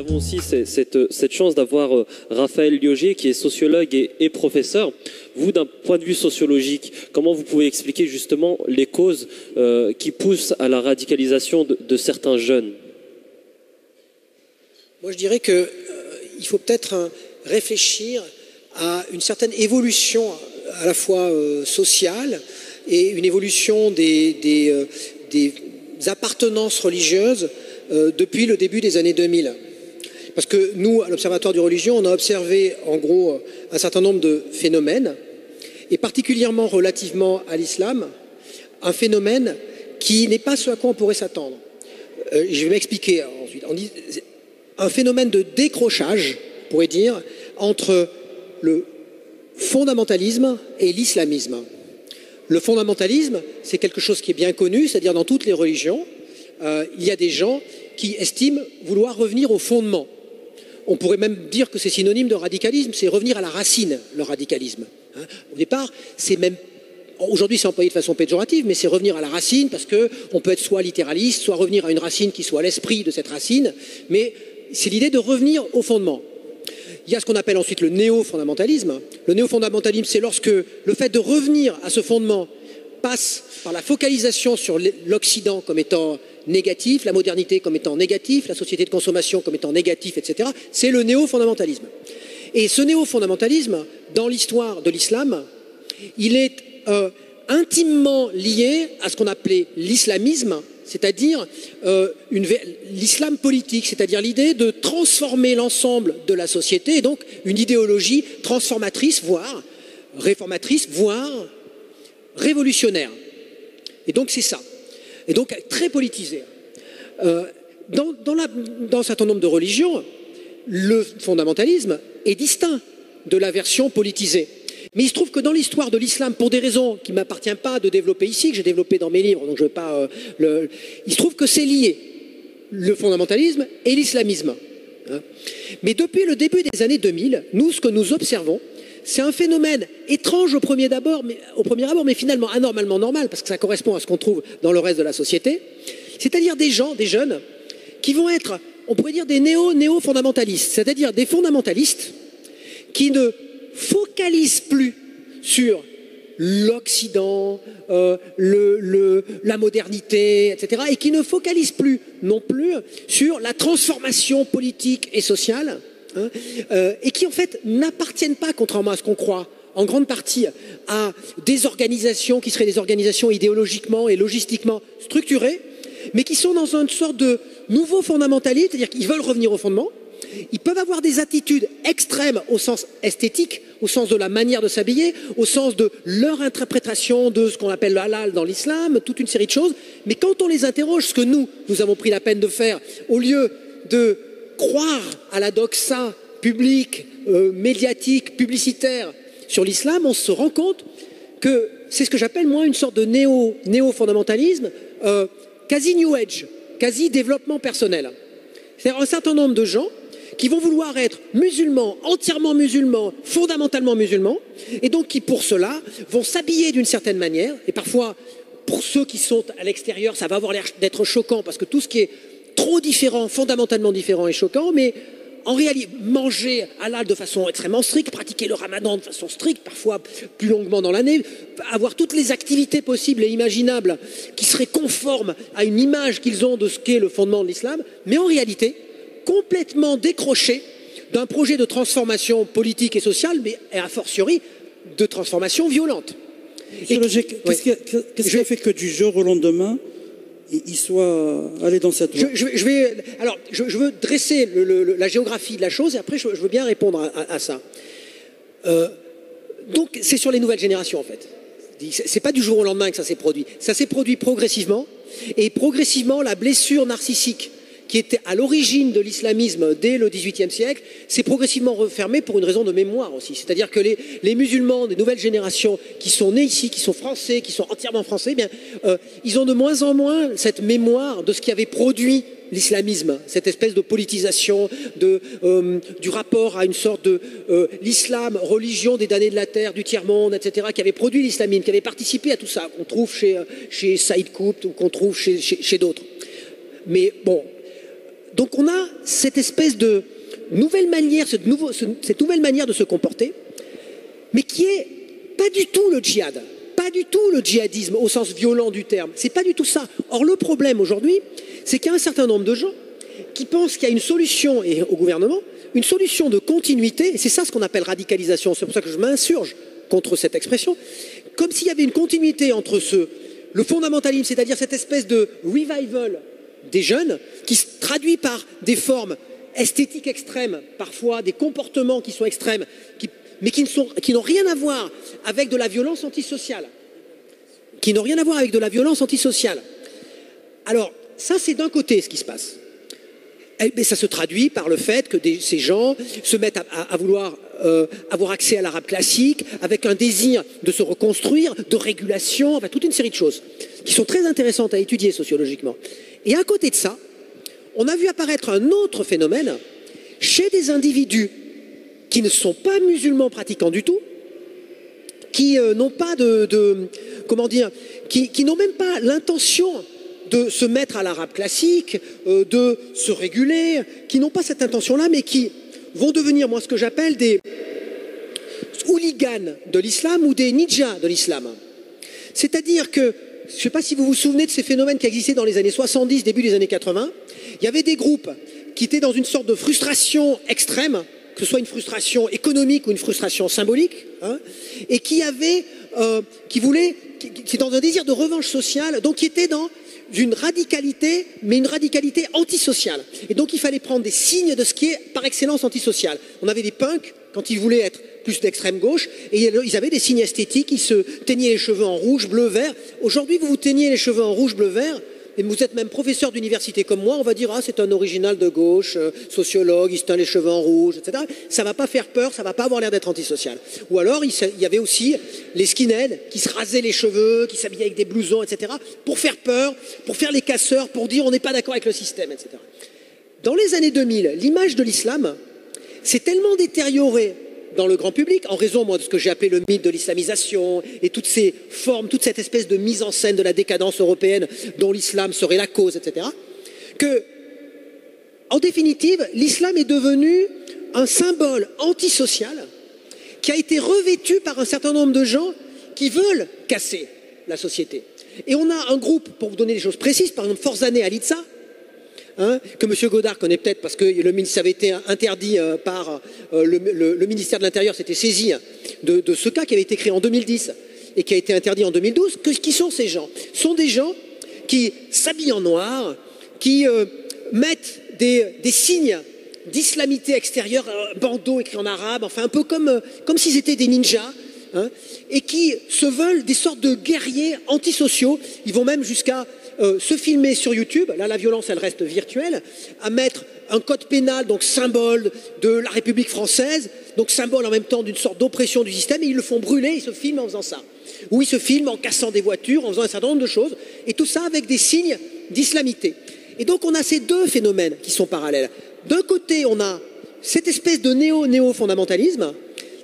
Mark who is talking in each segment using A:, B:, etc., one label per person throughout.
A: avons aussi cette chance d'avoir Raphaël Lioger, qui est sociologue et professeur. Vous, d'un point de vue sociologique, comment vous pouvez expliquer justement les causes qui poussent à la radicalisation de certains jeunes?
B: Moi, je dirais qu'il faut peut-être réfléchir à une certaine évolution à la fois sociale et une évolution des appartenances religieuses depuis le début des années 2000. Parce que nous, à l'Observatoire du religion, on a observé en gros un certain nombre de phénomènes, et particulièrement relativement à l'islam, un phénomène qui n'est pas ce à quoi on pourrait s'attendre. Je vais m'expliquer ensuite. Un phénomène de décrochage, on pourrait dire, entre le fondamentalisme et l'islamisme. Le fondamentalisme, c'est quelque chose qui est bien connu, c'est-à-dire dans toutes les religions, il y a des gens qui estiment vouloir revenir au fondement. On pourrait même dire que c'est synonyme de radicalisme, c'est revenir à la racine, le radicalisme. Au départ, c'est même, aujourd'hui c'est employé de façon péjorative, mais c'est revenir à la racine parce qu'on peut être soit littéraliste, soit revenir à une racine qui soit l'esprit de cette racine, mais c'est l'idée de revenir au fondement. Il y a ce qu'on appelle ensuite le néo-fondamentalisme. Le néo-fondamentalisme, c'est lorsque le fait de revenir à ce fondement passe par la focalisation sur l'Occident comme étant négatif, la modernité comme étant négatif, la société de consommation comme étant négatif, etc. C'est le néo-fondamentalisme. Et ce néo-fondamentalisme, dans l'histoire de l'islam, il est intimement lié à ce qu'on appelait l'islamisme, c'est-à-dire l'islam politique, c'est-à-dire l'idée de transformer l'ensemble de la société, et donc une idéologie transformatrice, voire réformatrice, voire révolutionnaire. Et donc c'est ça. Et donc très politisé. Dans un certain nombre de religions, le fondamentalisme est distinct de la version politisée. Mais il se trouve que dans l'histoire de l'islam, pour des raisons qui ne m'appartiennent pas de développer ici, que j'ai développé dans mes livres, donc je ne vais pas... il se trouve que c'est lié, le fondamentalisme et l'islamisme. Mais depuis le début des années 2000, nous, ce que nous observons, c'est un phénomène étrange au premier abord, mais finalement anormalement normal, parce que ça correspond à ce qu'on trouve dans le reste de la société, c'est-à-dire des jeunes, qui vont être, on pourrait dire, des néo-fondamentalistes, c'est-à-dire des fondamentalistes qui ne focalisent plus sur l'Occident, la modernité, etc., et qui ne focalisent plus non plus sur la transformation politique et sociale, et qui en fait n'appartiennent pas, contrairement à ce qu'on croit, en grande partie à des organisations qui seraient des organisations idéologiquement et logistiquement structurées, mais qui sont dans une sorte de nouveau fondamentalisme, c'est-à-dire qu'ils veulent revenir au fondement. Ils peuvent avoir des attitudes extrêmes au sens esthétique, au sens de la manière de s'habiller, au sens de leur interprétation de ce qu'on appelle le halal dans l'islam, toute une série de choses. Mais quand on les interroge, ce que nous avons pris la peine de faire, au lieu de croire à la doxa publique, médiatique, publicitaire sur l'islam, on se rend compte que c'est ce que j'appelle, moi, une sorte de néo-fondamentalisme quasi New Age, quasi développement personnel. C'est-à-dire un certain nombre de gens qui vont vouloir être musulmans, entièrement musulmans, fondamentalement musulmans, et donc qui, pour cela, vont s'habiller d'une certaine manière, et parfois, pour ceux qui sont à l'extérieur, ça va avoir l'air d'être choquant, parce que tout ce qui est trop différent, fondamentalement différent est choquant, mais en réalité, manger halal de façon extrêmement stricte, pratiquer le ramadan de façon stricte, parfois plus longuement dans l'année, avoir toutes les activités possibles et imaginables qui seraient conformes à une image qu'ils ont de ce qu'est le fondement de l'islam, mais en réalité, complètement décrochés d'un projet de transformation politique et sociale, mais a fortiori de transformation violente.
C: Qu'est-ce qui a fait que du jour au lendemain, il soit allé dans cette voie?
B: Je veux dresser la géographie de la chose et après je veux bien répondre à ça. Donc c'est sur les nouvelles générations en fait. C'est pas du jour au lendemain que ça s'est produit. Ça s'est produit progressivement et progressivement la blessure narcissique qui était à l'origine de l'islamisme dès le XVIIIe siècle, s'est progressivement refermée pour une raison de mémoire aussi. C'est-à-dire que les musulmans des nouvelles générations qui sont nés ici, qui sont français, qui sont entièrement français, ils ont de moins en moins cette mémoire de ce qui avait produit l'islamisme, cette espèce de politisation du rapport à une sorte de l'islam, religion des damnés de la terre, du tiers-monde, etc., qui avait produit l'islamisme, qui avait participé à tout ça, qu'on trouve chez Saïd Qutb ou qu'on trouve chez d'autres. Mais bon, Donc on a cette espèce de nouvelle manière, cette nouvelle manière de se comporter, mais qui est pas du tout le djihad, pas du tout le djihadisme au sens violent du terme. C'est pas du tout ça. Or le problème aujourd'hui, c'est qu'il y a un certain nombre de gens qui pensent qu'il y a une solution, et au gouvernement, une solution de continuité, et c'est ça ce qu'on appelle radicalisation, c'est pour ça que je m'insurge contre cette expression, comme s'il y avait une continuité entre le fondamentalisme, c'est-à-dire cette espèce de revival des jeunes, qui se traduit par des formes esthétiques extrêmes, parfois des comportements qui sont extrêmes, mais qui n'ont rien à voir avec de la violence antisociale. Qui n'ont rien à voir avec de la violence antisociale. Alors, ça c'est d'un côté ce qui se passe. Mais ça se traduit par le fait que ces gens se mettent à vouloir avoir accès à l'arabe classique, avec un désir de se reconstruire, de régulation, enfin toute une série de choses qui sont très intéressantes à étudier sociologiquement. Et à côté de ça, on a vu apparaître un autre phénomène chez des individus qui ne sont pas musulmans pratiquants du tout, qui n'ont pas qui n'ont même pas l'intention de se mettre à l'arabe classique, de se réguler, qui n'ont pas cette intention-là, mais qui vont devenir, moi, ce que j'appelle des hooligans de l'islam ou des ninjas de l'islam. C'est-à-dire que, je ne sais pas si vous vous souvenez de ces phénomènes qui existaient dans les années 70, début des années 80, il y avait des groupes qui étaient dans une sorte de frustration extrême, que ce soit une frustration économique ou une frustration symbolique, hein, et qui étaient dans un désir de revanche sociale, donc qui étaient dans une radicalité, mais une radicalité antisociale. Et donc il fallait prendre des signes de ce qui est par excellence antisocial. On avait des punks, quand ils voulaient être plus d'extrême gauche, et ils avaient des signes esthétiques, ils se teignaient les cheveux en rouge, bleu, vert. Aujourd'hui, vous vous teignez les cheveux en rouge, bleu, vert, et vous êtes même professeur d'université comme moi, on va dire, ah, c'est un original de gauche, sociologue, il se teint les cheveux en rouge, etc. Ça va pas faire peur, ça va pas avoir l'air d'être antisocial. Ou alors, il y avait aussi les skinheads qui se rasaient les cheveux, qui s'habillaient avec des blousons, etc. pour faire peur, pour faire les casseurs, pour dire on n'est pas d'accord avec le système, etc. Dans les années 2000, l'image de l'islam s'est tellement détériorée dans le grand public, en raison, moi, de ce que j'ai appelé le mythe de l'islamisation et toutes ces formes, toute cette espèce de mise en scène de la décadence européenne dont l'islam serait la cause, etc., que, en définitive, l'islam est devenu un symbole antisocial qui a été revêtu par un certain nombre de gens qui veulent casser la société. Et on a un groupe, pour vous donner des choses précises, par exemple Forzane Alitza, hein, que M. Godard connaît peut-être parce que ça avait été interdit par le ministère de l'Intérieur, s'était saisi de ce cas qui avait été créé en 2010 et qui a été interdit en 2012. Qui sont ces gens? Ce sont des gens qui s'habillent en noir, qui mettent des signes d'islamité extérieure, bandeau écrit en arabe, enfin un peu comme s'ils étaient des ninjas, hein, et qui se veulent des sortes de guerriers antisociaux. Ils vont même jusqu'à se filmer sur YouTube, là la violence elle reste virtuelle, à mettre un code pénal, donc symbole de la République française, donc symbole en même temps d'une sorte d'oppression du système, et ils le font brûler, ils se filment en faisant ça. Ou ils se filment en cassant des voitures, en faisant un certain nombre de choses, et tout ça avec des signes d'islamité. Et donc on a ces deux phénomènes qui sont parallèles. D'un côté, on a cette espèce de néo-fondamentalisme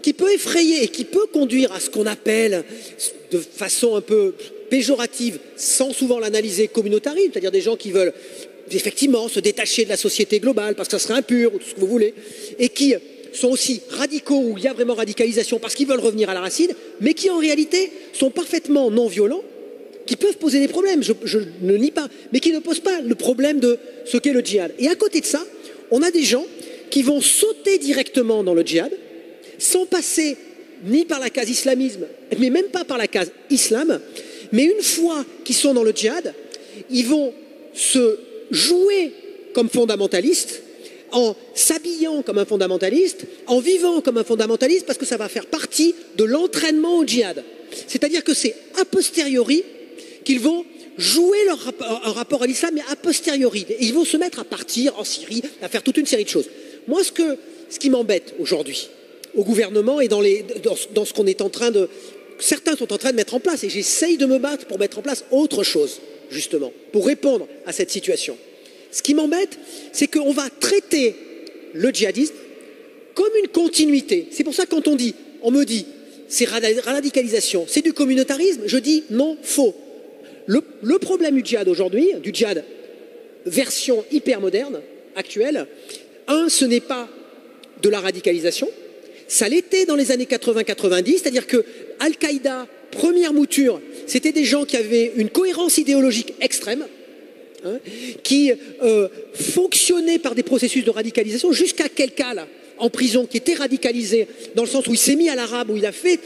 B: qui peut effrayer et qui peut conduire à ce qu'on appelle, de façon un peu péjorative, sans souvent l'analyser, communautariste, c'est-à-dire des gens qui veulent effectivement se détacher de la société globale parce que ça serait impur ou tout ce que vous voulez, et qui sont aussi radicaux où il y a vraiment radicalisation parce qu'ils veulent revenir à la racine, mais qui en réalité sont parfaitement non violents, qui peuvent poser des problèmes, je ne nie pas, mais qui ne posent pas le problème de ce qu'est le djihad. Et à côté de ça, on a des gens qui vont sauter directement dans le djihad sans passer ni par la case islamisme, mais même pas par la case islam. Mais une fois qu'ils sont dans le djihad, ils vont se jouer comme fondamentalistes, en s'habillant comme un fondamentaliste, en vivant comme un fondamentaliste, parce que ça va faire partie de l'entraînement au djihad. C'est-à-dire que c'est a posteriori qu'ils vont jouer un rapport à l'islam, mais a posteriori. Et ils vont se mettre à partir en Syrie, à faire toute une série de choses. Moi, ce qui m'embête aujourd'hui, au gouvernement et dans ce qu'on est en train de... Certains sont en train de mettre en place, et j'essaye de me battre pour mettre en place autre chose, justement, pour répondre à cette situation. Ce qui m'embête, c'est qu'on va traiter le djihadisme comme une continuité. C'est pour ça que quand on me dit, c'est radicalisation, c'est du communautarisme, je dis non, faux. Le problème du djihad aujourd'hui, du djihad version hyper moderne, actuelle. Un, ce n'est pas de la radicalisation. Ça l'était dans les années 80-90, c'est-à-dire que Al-Qaïda, première mouture, c'était des gens qui avaient une cohérence idéologique extrême, hein, qui fonctionnaient par des processus de radicalisation, jusqu'à quel cas là, en prison, qui était radicalisé, dans le sens où il s'est mis à l'arabe, où il a fait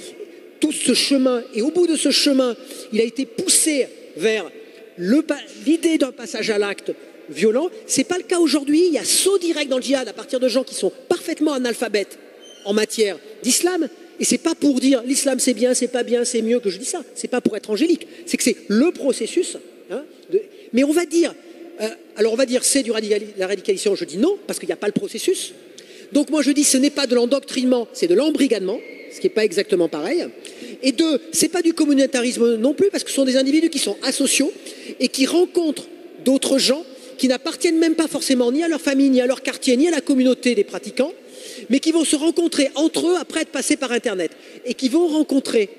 B: tout ce chemin, et au bout de ce chemin, il a été poussé vers l'idée d'un passage à l'acte violent. C'est pas le cas aujourd'hui. Il y a saut direct dans le djihad à partir de gens qui sont parfaitement analphabètes en matière d'islam. Et c'est pas pour dire l'islam c'est bien, c'est pas bien, c'est mieux que je dis ça. C'est pas pour être angélique. C'est que c'est le processus. Hein, mais on va dire, alors on va dire c'est la radicalisation. Je dis non parce qu'il n'y a pas le processus. Donc moi je dis ce n'est pas de l'endoctrinement, c'est de l'embrigadement, ce qui n'est pas exactement pareil. Et deux, c'est pas du communautarisme non plus parce que ce sont des individus qui sont asociaux et qui rencontrent d'autres gens qui n'appartiennent même pas forcément ni à leur famille, ni à leur quartier, ni à la communauté des pratiquants, mais qui vont se rencontrer entre eux après être passés par Internet et qui vont rencontrer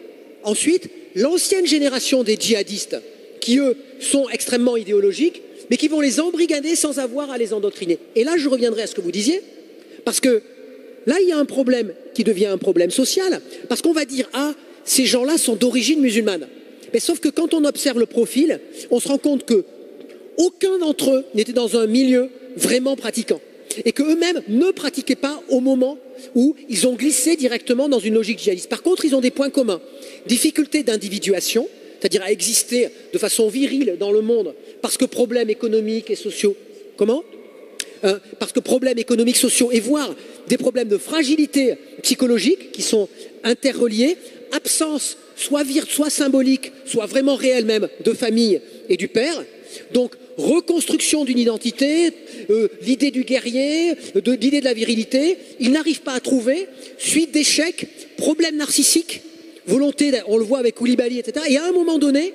B: ensuite l'ancienne génération des djihadistes qui, eux, sont extrêmement idéologiques, mais qui vont les embrigader sans avoir à les endoctriner. Et là, je reviendrai à ce que vous disiez, parce que là, il y a un problème qui devient un problème social, parce qu'on va dire, ah, ces gens-là sont d'origine musulmane. Mais sauf que quand on observe le profil, on se rend compte que aucun d'entre eux n'était dans un milieu vraiment pratiquant. Et qu'eux-mêmes ne pratiquaient pas au moment où ils ont glissé directement dans une logique djihadiste. Par contre, ils ont des points communs. Difficulté d'individuation, c'est-à-dire à exister de façon virile dans le monde, parce que problèmes économiques et sociaux. Comment ? Parce que problèmes économiques, sociaux et voire des problèmes de fragilité psychologique qui sont interreliés, absence soit symbolique, soit vraiment réelle même de famille et du père. Donc reconstruction d'une identité, l'idée du guerrier, l'idée de la virilité, ils n'arrivent pas à trouver, suite d'échecs, problèmes narcissiques, volonté, on le voit avec Koulibaly, etc. Et à un moment donné,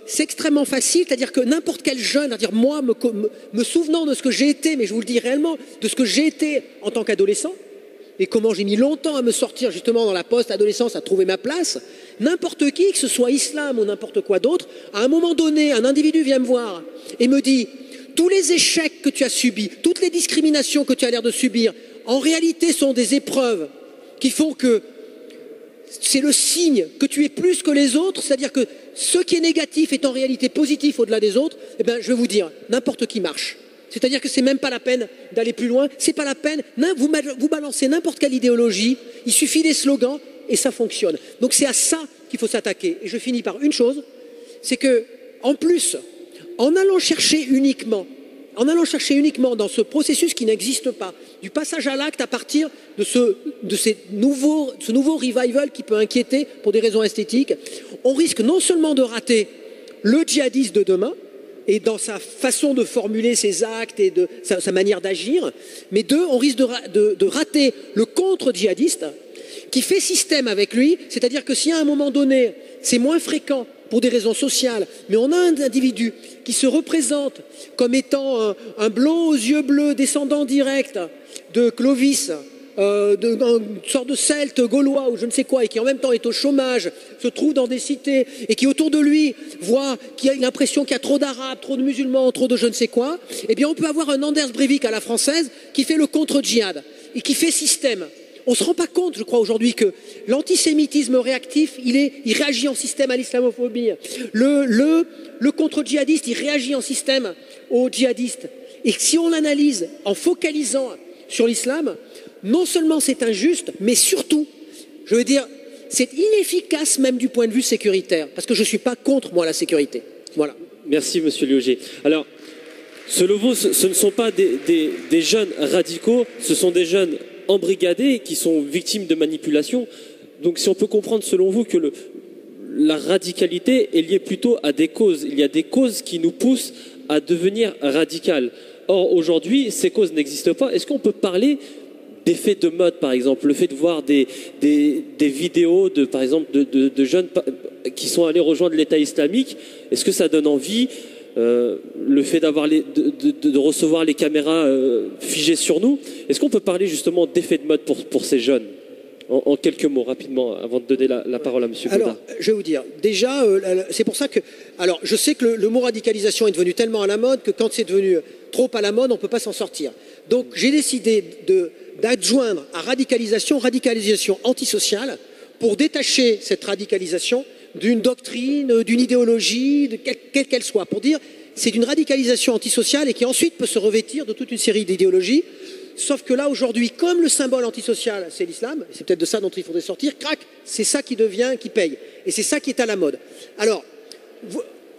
B: c'est extrêmement facile, c'est-à-dire que n'importe quel jeune, c'est-à-dire moi, me souvenant de ce que j'ai été, mais je vous le dis réellement, de ce que j'ai été en tant qu'adolescent, et comment j'ai mis longtemps à me sortir justement dans la post-adolescence, à trouver ma place, n'importe qui, que ce soit islam ou n'importe quoi d'autre, à un moment donné, un individu vient me voir et me dit « Tous les échecs que tu as subis, toutes les discriminations que tu as l'air de subir, en réalité sont des épreuves qui font que c'est le signe que tu es plus que les autres, c'est-à-dire que ce qui est négatif est en réalité positif au-delà des autres, eh bien, je vais vous dire, n'importe qui marche. C'est-à-dire que c'est même pas la peine d'aller plus loin, c'est pas la peine, vous balancez n'importe quelle idéologie, il suffit des slogans et ça fonctionne. Donc c'est à ça qu'il faut s'attaquer. Et je finis par une chose, c'est que, en plus, en allant chercher uniquement dans ce processus qui n'existe pas, du passage à l'acte à partir de ce nouveau revival qui peut inquiéter pour des raisons esthétiques, on risque non seulement de rater le djihadiste de demain, et dans sa façon de formuler ses actes et de sa manière d'agir, mais deux, on risque de rater le contre-djihadiste qui fait système avec lui, c'est-à-dire que si à un moment donné, c'est moins fréquent pour des raisons sociales, mais on a un individu qui se représente comme étant un blond aux yeux bleus, descendant direct de Clovis, une sorte de celte gaulois ou je ne sais quoi, et qui en même temps est au chômage, se trouve dans des cités, et qui autour de lui voit qu'il a l'impression qu'il y a trop d'arabes, trop de musulmans, trop de je ne sais quoi, eh bien on peut avoir un Anders Breivik à la française qui fait le contre-djihad et qui fait système. On ne se rend pas compte, je crois, aujourd'hui que l'antisémitisme réactif, il réagit en système à l'islamophobie. Le contre-djihadiste, il réagit en système aux djihadistes. Et si on l'analyse en focalisant sur l'islam, non seulement c'est injuste, mais surtout, je veux dire, c'est inefficace même du point de vue sécuritaire, parce que je ne suis pas contre, moi, la sécurité. Voilà.
A: Merci, monsieur Lioger. Alors, selon vous, ce ne sont pas des jeunes radicaux, ce sont des jeunes embrigadés qui sont victimes de manipulation. Donc, si on peut comprendre, selon vous, que la radicalité est liée plutôt à des causes. Il y a des causes qui nous poussent à devenir radical. Or, aujourd'hui, ces causes n'existent pas. Est-ce qu'on peut parler d'effets de mode, par exemple, le fait de voir des vidéos, par exemple, de jeunes qui sont allés rejoindre l'État islamique, est-ce que ça donne envie, le fait de recevoir les caméras figées sur nous, est-ce qu'on peut parler justement d'effets de mode pour ces jeunes en quelques mots, rapidement, avant de donner la parole à M. Gaudin.
B: Alors, je vais vous dire, déjà, c'est pour ça que... Alors, je sais que le mot radicalisation est devenu tellement à la mode que quand c'est devenu trop à la mode, on ne peut pas s'en sortir. Donc j'ai décidé d'adjoindre à radicalisation antisociale pour détacher cette radicalisation d'une doctrine, d'une idéologie, quelle qu'elle soit, pour dire c'est une radicalisation antisociale et qui ensuite peut se revêtir de toute une série d'idéologies. Sauf que là, aujourd'hui, comme le symbole antisocial, c'est l'islam, c'est peut-être de ça dont il faudrait sortir, crac, c'est ça qui paye. Et c'est ça qui est à la mode. Alors,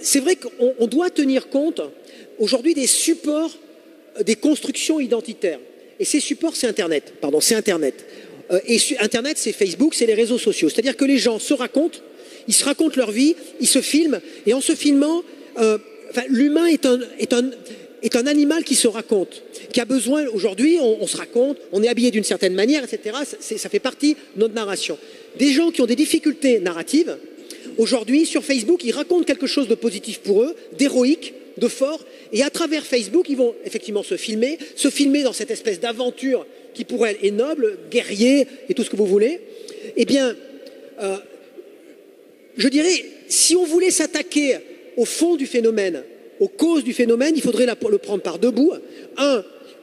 B: c'est vrai qu'on doit tenir compte aujourd'hui des supports, des constructions identitaires. Et ces supports, c'est Internet. Et Internet, c'est Facebook, c'est les réseaux sociaux. C'est-à-dire que les gens se racontent leur vie, ils se filment, et en se filmant, l'humain est un animal qui se raconte, qui a besoin, aujourd'hui, on se raconte, on est habillé d'une certaine manière, etc. Ça fait partie de notre narration. Des gens qui ont des difficultés narratives, aujourd'hui, sur Facebook, ils racontent quelque chose de positif pour eux, d'héroïque, de fort, et à travers Facebook, ils vont effectivement se filmer dans cette espèce d'aventure qui pour elles est noble, guerrier, et tout ce que vous voulez. Eh bien, je dirais, si on voulait s'attaquer au fond du phénomène, aux causes du phénomène, il faudrait le prendre par deux bouts.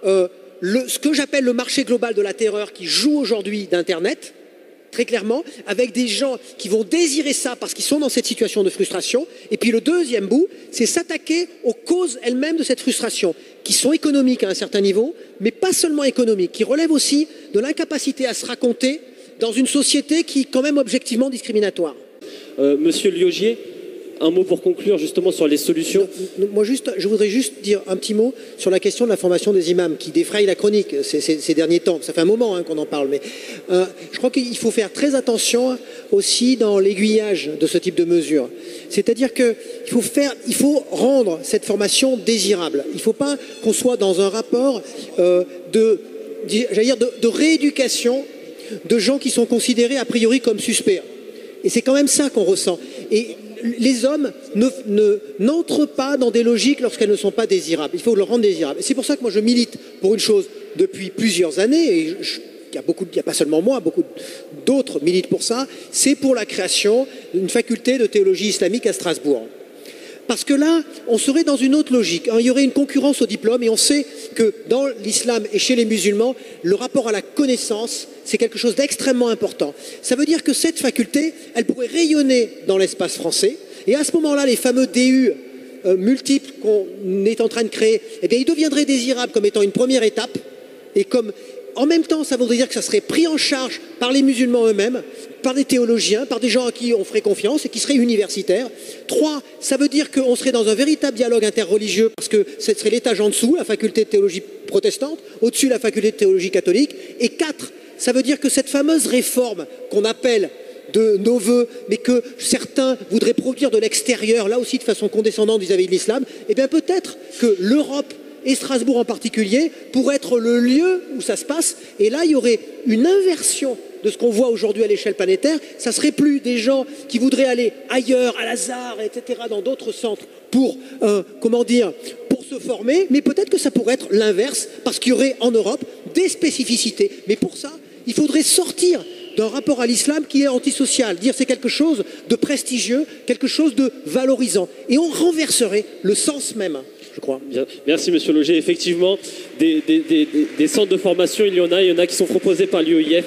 B: Ce que j'appelle le marché global de la terreur qui joue aujourd'hui d'Internet, très clairement, avec des gens qui vont désirer ça parce qu'ils sont dans cette situation de frustration. Et puis le deuxième bout, c'est s'attaquer aux causes elles-mêmes de cette frustration, qui sont économiques à un certain niveau, mais pas seulement économiques, qui relèvent aussi de l'incapacité à se raconter dans une société qui est quand même objectivement discriminatoire.
A: Monsieur Liogier, un mot pour conclure justement sur les solutions.
B: Moi, je voudrais juste dire un petit mot sur la question de la formation des imams qui défraye la chronique ces derniers temps. Ça fait un moment qu'on en parle, mais je crois qu'il faut faire très attention aussi dans l'aiguillage de ce type de mesures. C'est-à-dire qu'il faut rendre cette formation désirable. Il ne faut pas qu'on soit dans un rapport de rééducation de gens qui sont considérés a priori comme suspects. Et c'est quand même ça qu'on ressent. Et les hommes n'entrent pas dans des logiques lorsqu'elles ne sont pas désirables. Il faut le rendre désirable. Et c'est pour ça que moi je milite pour une chose depuis plusieurs années, et il n'y a pas seulement moi, beaucoup d'autres militent pour ça, c'est pour la création d'une faculté de théologie islamique à Strasbourg. Parce que là, on serait dans une autre logique. Il y aurait une concurrence au diplôme, et on sait que dans l'islam et chez les musulmans, le rapport à la connaissance, c'est quelque chose d'extrêmement important. Ça veut dire que cette faculté, elle pourrait rayonner dans l'espace français, et à ce moment-là, les fameux DU multiples qu'on est en train de créer, eh bien, ils deviendraient désirables comme étant une première étape, et comme en même temps, ça voudrait dire que ça serait pris en charge par les musulmans eux-mêmes, par des théologiens, par des gens à qui on ferait confiance et qui seraient universitaires. 3, ça veut dire qu'on serait dans un véritable dialogue interreligieux parce que ce serait l'étage en dessous, la faculté de théologie protestante, au-dessus la faculté de théologie catholique. Et 4, ça veut dire que cette fameuse réforme qu'on appelle de nos voeux, mais que certains voudraient produire de l'extérieur, là aussi de façon condescendante vis-à-vis de l'islam, eh bien peut-être que l'Europe et Strasbourg en particulier, pour être le lieu où ça se passe. Et là, il y aurait une inversion de ce qu'on voit aujourd'hui à l'échelle planétaire. Ça ne serait plus des gens qui voudraient aller ailleurs, à Lazare, etc., dans d'autres centres, pour se former. Mais peut-être que ça pourrait être l'inverse, parce qu'il y aurait en Europe des spécificités. Mais pour ça, il faudrait sortir d'un rapport à l'islam qui est antisocial, dire c'est quelque chose de prestigieux, quelque chose de valorisant. Et on renverserait le sens même, je crois.
A: Bien. Merci Monsieur Loger. Effectivement, des centres de formation, il y en a qui sont proposés par l'UEIF.